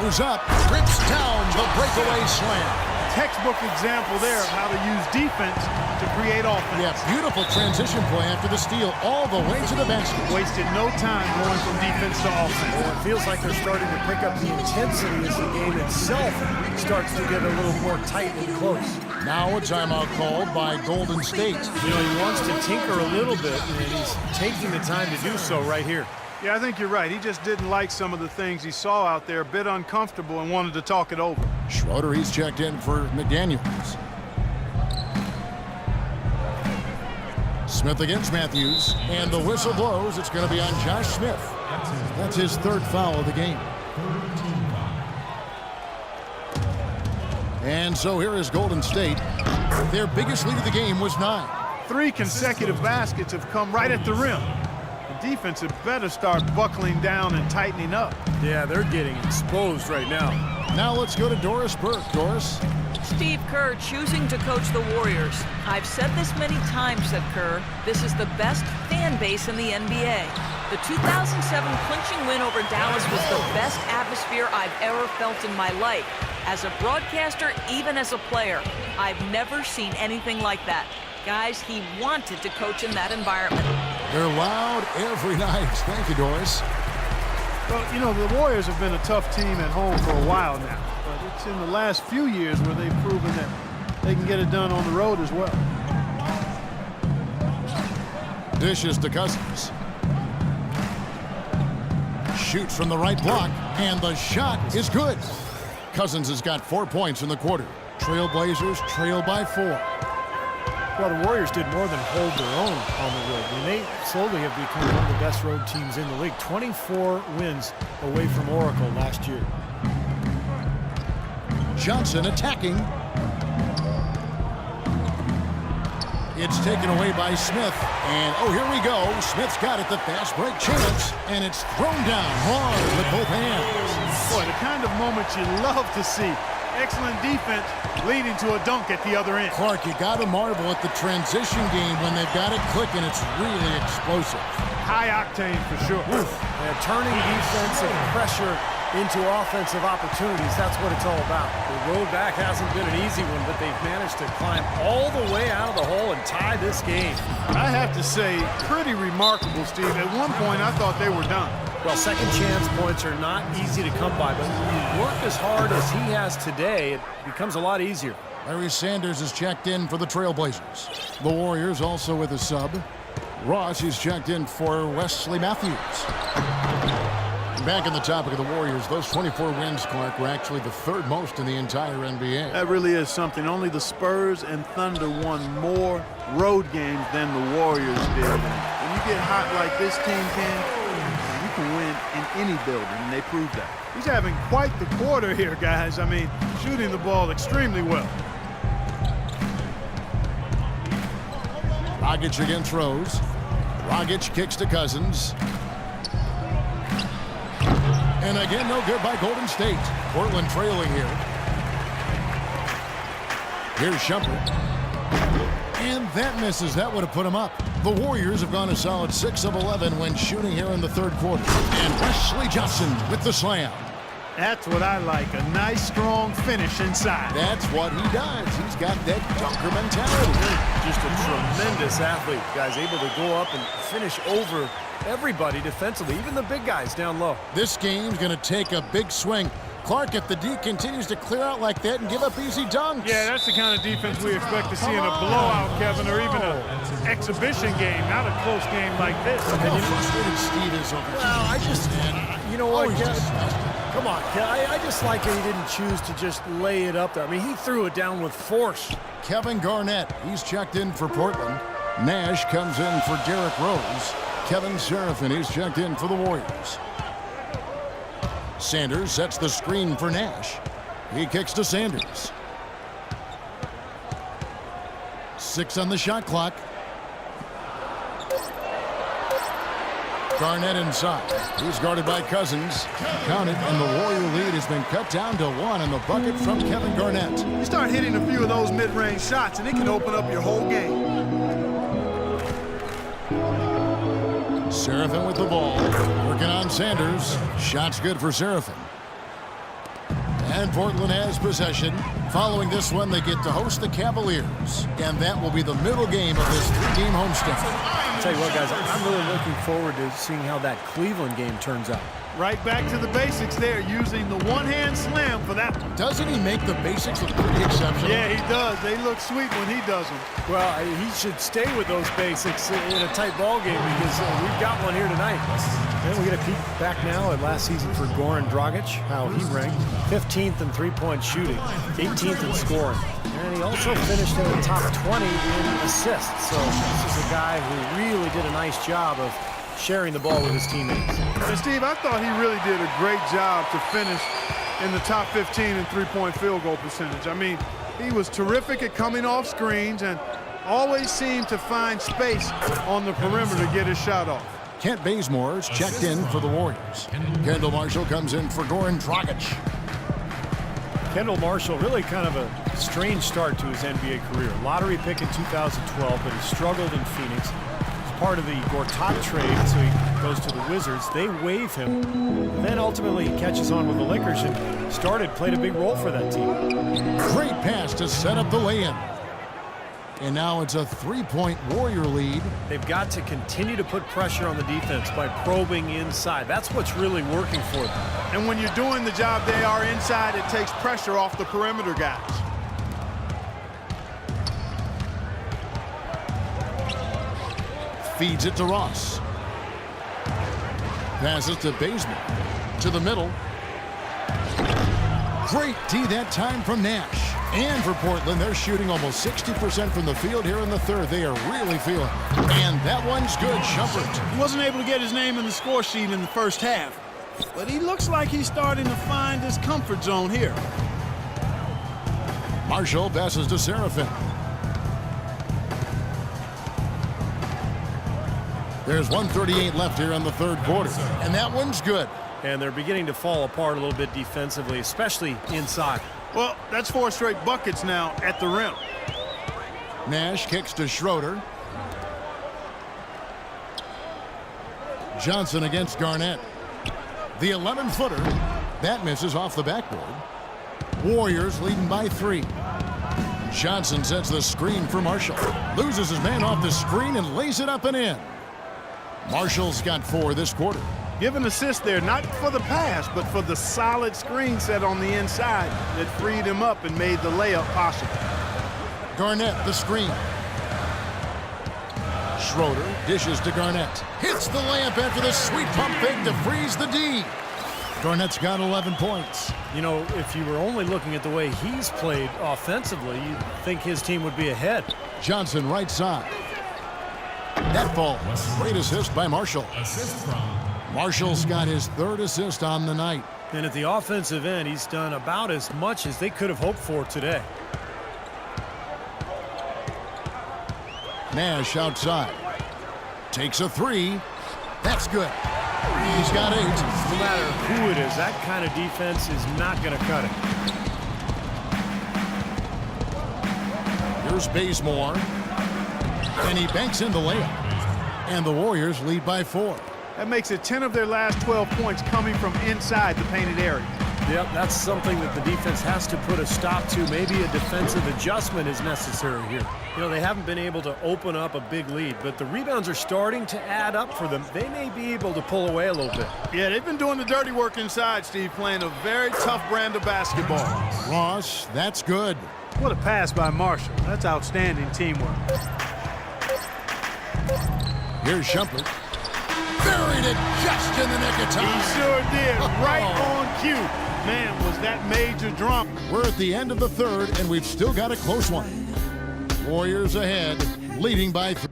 Goes up, trips down the breakaway slam. Textbook example there of how to use defense to create offense. Yeah, beautiful transition play after the steal all the way to the basket. Wasted no time going from defense to offense. Well, it feels like they're starting to pick up the intensity as the game itself starts to get a little more tight and close. Now a timeout called by Golden State. You know, he wants to tinker a little bit, and he's taking the time to do so right here. Yeah, I think you're right. He just didn't like some of the things he saw out there, a bit uncomfortable, and wanted to talk it over. Schroeder, he's checked in for McDaniels. Smith against Matthews, and the whistle blows. It's going to be on Josh Smith. That's his third foul of the game. And so here is Golden State. Their biggest lead of the game was 9. 3 consecutive baskets have come right at the rim. The defense had better start buckling down and tightening up. Yeah, they're getting exposed right now. Now let's go to Doris Burke. Doris. Steve Kerr choosing to coach the Warriors. I've said this many times, said Kerr. This is the best fan base in the NBA. The 2007 clinching win over Dallas was the best atmosphere I've ever felt in my life. As a broadcaster, even as a player, I've never seen anything like that. Guys, he wanted to coach in that environment. They're loud every night. Thank you, Doris. Well, you know, the Warriors have been a tough team at home for a while now. But it's in the last few years where they've proven that they can get it done on the road as well. Dishes to Cousins. Shoots from the right block, and the shot is good. Cousins has got 4 points in the quarter. Trailblazers trail by 4. Well, the Warriors did more than hold their own on the road. I mean, they slowly have become one of the best road teams in the league. 24 wins away from Oracle last year. Johnson attacking. It's taken away by Smith. And, oh, here we go. Smith's got it, the fast break chance. And it's thrown down hard with both hands. Boy, the kind of moment you love to see. Excellent defense leading to a dunk at the other end. Clark, you got to marvel at the transition game when they've got it clicking. It's really explosive. High octane for sure. Turning defensive pressure into offensive opportunities. That's what it's all about. The road back hasn't been an easy one, but they've managed to climb all the way out of the hole and tie this game. I have to say, pretty remarkable, Steve. At one point, I thought they were done. Well, second chance points are not easy to come by, but when you work as hard as he has today, it becomes a lot easier. Larry Sanders is checked in for the Trailblazers. The Warriors also with a sub. Ross is checked in for Wesley Matthews. Back on the topic of the Warriors, those 24 wins, Clark, were actually the third most in the entire NBA. That really is something. Only the Spurs and Thunder won more road games than the Warriors did. When you get hot like this team can, you can win in any building, and they proved that. He's having quite the quarter here, guys. I mean, shooting the ball extremely well. Dragic against Rose. Dragic kicks to Cousins. And again, no good by Golden State. Portland trailing here. Here's Shumpert. And that misses. That would have put him up. The Warriors have gone a solid 6 of 11 when shooting here in the third quarter. And Wesley Johnson with the slam. That's what I like. A nice, strong finish inside. That's what he does. He's got that dunker mentality. Just a tremendous athlete. Guys able to go up and finish over everybody defensively, even the big guys down low. This game's going to take a big swing. Clark, if the D continues to clear out like that and give up easy dunks. Yeah, that's the kind of defense we expect to see in a blowout, Kevin, or even an exhibition game, not a close game like this. And you know how frustrated Steve is over here. Well, I just, you know what, come on, I just like that he didn't choose to just lay it up there. I mean, he threw it down with force. Kevin Garnett, he's checked in for Portland. Nash comes in for Derrick Rose. Kevin Seraphin, he's checked in for the Warriors. Sanders sets the screen for Nash. He kicks to Sanders. 6 on the shot clock. Garnett inside. He's guarded by Cousins. Counted, and the Warrior lead has been cut down to 1 in the bucket from Kevin Garnett. You start hitting a few of those mid-range shots, and it can open up your whole game. Seraphin with the ball. Working on Sanders. Shot's good for Seraphin. And Portland has possession. Following this one, they get to host the Cavaliers. And that will be the middle game of this 3-game homestand. I'll tell you what, guys, I'm really looking forward to seeing how that Cleveland game turns out. Right back to the basics there, using the one-hand slam for that one. Doesn't he make the basics look pretty exceptional? Yeah, he does. They look sweet when he does them. Well, he should stay with those basics in a tight ball game because we've got one here tonight. And we get a peek back now at last season for Goran Dragic, how he ranked 15th in three-point shooting, 18th in scoring. And he also finished in the top 20 in assists. So this is a guy who really did a nice job of sharing the ball with his teammates. And Steve, I thought he really did a great job to finish in the top 15 in three-point field goal percentage. I mean, he was terrific at coming off screens and always seemed to find space on the perimeter to get his shot off. Kent Bazemore's checked in for the Warriors. Kendall Marshall comes in for Goran Dragic. Kendall Marshall, really kind of a strange start to his NBA career. Lottery pick in 2012, but he struggled in Phoenix. Part of the Gortat trade, so he goes to the Wizards. They waive him. Then ultimately he catches on with the Lakers and played a big role for that team. Great pass to set up the lay-in. And now it's a 3-point Warrior lead. They've got to continue to put pressure on the defense by probing inside. That's what's really working for them. And when you're doing the job they are inside, it takes pressure off the perimeter guys. Feeds it to Ross. Passes to Bazemore. To the middle. Great D that time from Nash. And for Portland, they're shooting almost 60% from the field here in the third. They are really feeling it. And that one's good. Shumpert. He wasn't able to get his name in the score sheet in the first half. But he looks like he's starting to find his comfort zone here. Marshall passes to Serafin. There's 1:38 left here in the third quarter. And that one's good. And they're beginning to fall apart a little bit defensively, especially inside. Well, that's 4 straight buckets now at the rim. Nash kicks to Schroeder. Johnson against Garnett. The 11-footer. That misses off the backboard. Warriors leading by 3. Johnson sets the screen for Marshall. Loses his man off the screen and lays it up and in. Marshall's got 4 this quarter. Give an assist there, not for the pass, but for the solid screen set on the inside that freed him up and made the layup possible. Garnett, the screen. Schroeder dishes to Garnett. Hits the layup after the sweet pump fake to freeze the D. Garnett's got 11 points. You know, if you were only looking at the way he's played offensively, you'd think his team would be ahead. Johnson right side. That falls. Great assist by Marshall. Marshall's got his 3rd assist on the night. And at the offensive end, he's done about as much as they could have hoped for today. Nash outside. Takes a 3. That's good. He's got 8. No matter who it is, that kind of defense is not going to cut it. Here's Bazemore. And he banks in the layup. And the Warriors lead by 4. That makes it 10 of their last 12 points coming from inside the painted area. Yep, that's something that the defense has to put a stop to. Maybe a defensive adjustment is necessary here. You know, they haven't been able to open up a big lead, but the rebounds are starting to add up for them. They may be able to pull away a little bit. Yeah, they've been doing the dirty work inside, Steve, playing a very tough brand of basketball. Ross, that's good. What a pass by Marshall. That's outstanding teamwork. Here's Shumpert. Buried it just in the nick of time. He sure did. Right on cue. Man, was that major drama. We're at the end of the third, and we've still got a close one. Warriors ahead, leading by 3.